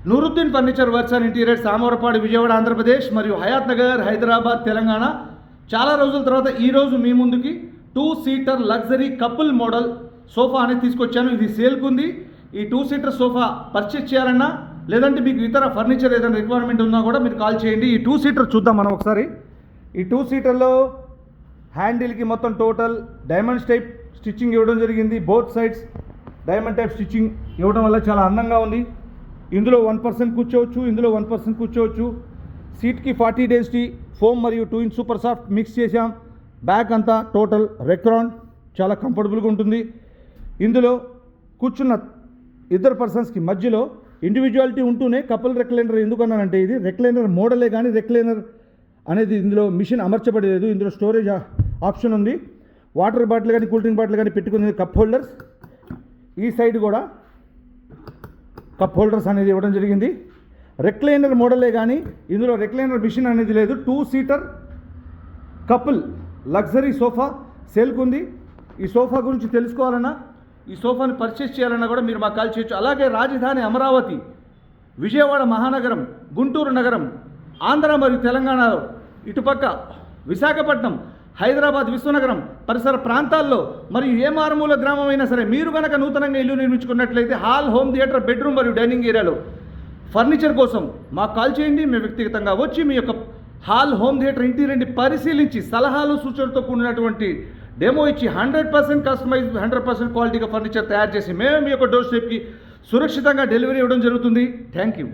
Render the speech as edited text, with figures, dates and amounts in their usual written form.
Nooruddin furniture works and interior Samavarapadu Vijayawada Andhra Pradesh మరియు హయాత్ నగర్ హైదరాబాద్ తెలంగాణ. చాలా రోజుల తర్వాత ఈరోజు మీ ముందుకి 2 seater luxury couple model sofa అనేది తీసుకొచ్చాను. ఇది సేల్కు ఉంది. ఈ 2 సీటర్ సోఫా పర్చేస్ చేయాలన్నా లేదంటే మీకు ఇతర ఫర్నిచర్ ఏదైనా రిక్వైర్మెంట్ ఉన్నా కూడా మీరు కాల్ చేయండి. ఈ 2 సీటర్ చూద్దాం మనం ఒకసారి. ఈ 2 సీటర్లో హ్యాండిల్కి మొత్తం టోటల్ డైమండ్స్ టైప్ స్టిచ్చింగ్ ఇవ్వడం జరిగింది. Both sides diamond type stitching ఇవ్వడం వల్ల చాలా అందంగా ఉంది. ఇందులో 1% కూర్చోవచ్చు, ఇందులో 1% కూర్చోవచ్చు. సీట్కి 40 డెన్సిటీ ఫోమ్ మరియు 2 ఇంచ్ సూపర్ సాఫ్ట్ మిక్స్ చేసాం. బ్యాక్ అంతా టోటల్ రెక్రాన్ చాలా కంఫర్టబుల్గా ఉంటుంది. ఇందులో కూర్చున్న ఇద్దరు పర్సన్స్కి మధ్యలో ఇండివిజువాలిటీ ఉంటూనే కపుల్ రెక్లైనర్ ఎందుకన్నానంటే ఇది రెక్లైనర్ మోడలే కానీ రెక్లైనర్ అనేది ఇందులో మిషన్ అమర్చబడలేదు. ఇందులో స్టోరేజ్ ఆప్షన్ ఉంది. వాటర్ బాటిల్ కానీ కూల్ డ్రింక్ బాటిల్ కానీ పెట్టుకునే కప్ హోల్డర్స్. ఈ సైడ్ కూడా కప్ హోల్డర్స్ అనేది ఇవ్వడం జరిగింది. రెక్లైనర్ మోడలే కానీ ఇందులో రెక్లైనర్ మిషన్ అనేది లేదు. 2 సీటర్ కపుల్ లగ్జరీ సోఫా సేల్కు ఉంది. ఈ సోఫా గురించి తెలుసుకోవాలన్నా ఈ సోఫాని పర్చేస్ చేయాలన్నా కూడా మీరు మాకు కాల్ చేయొచ్చు. అలాగే రాజధాని అమరావతి, విజయవాడ మహానగరం, గుంటూరు నగరం, ఆంధ్ర మరియు తెలంగాణలో ఇటుపక్క విశాఖపట్నం, హైదరాబాద్ విశ్వనగరం పరిసర ప్రాంతాల్లో మరియు ఏ మారుమూల గ్రామం అయినా సరే మీరు కనుక నూతనంగా ఇల్లు నిర్మించుకున్నట్లయితే హాల్, హోమ్ థియేటర్, బెడ్రూమ్ మరియు డైనింగ్ ఏరియాలో ఫర్నిచర్ కోసం మాకు కాల్ చేయండి. మేము వ్యక్తిగతంగా వచ్చి మీ యొక్క హాల్, హోమ్ థియేటర్ ఇంటీరియర్ని పరిశీలించి సలహాలు సూచనలతో కూడినటువంటి డెమో ఇచ్చి 100% కస్టమైజ్ 100% క్వాలిటీగా ఫర్నిచర్ తయారు చేసి మేము మీ యొక్క డోర్ స్టెప్కి సురక్షితంగా డెలివరీ ఇవ్వడం జరుగుతుంది. Thank you.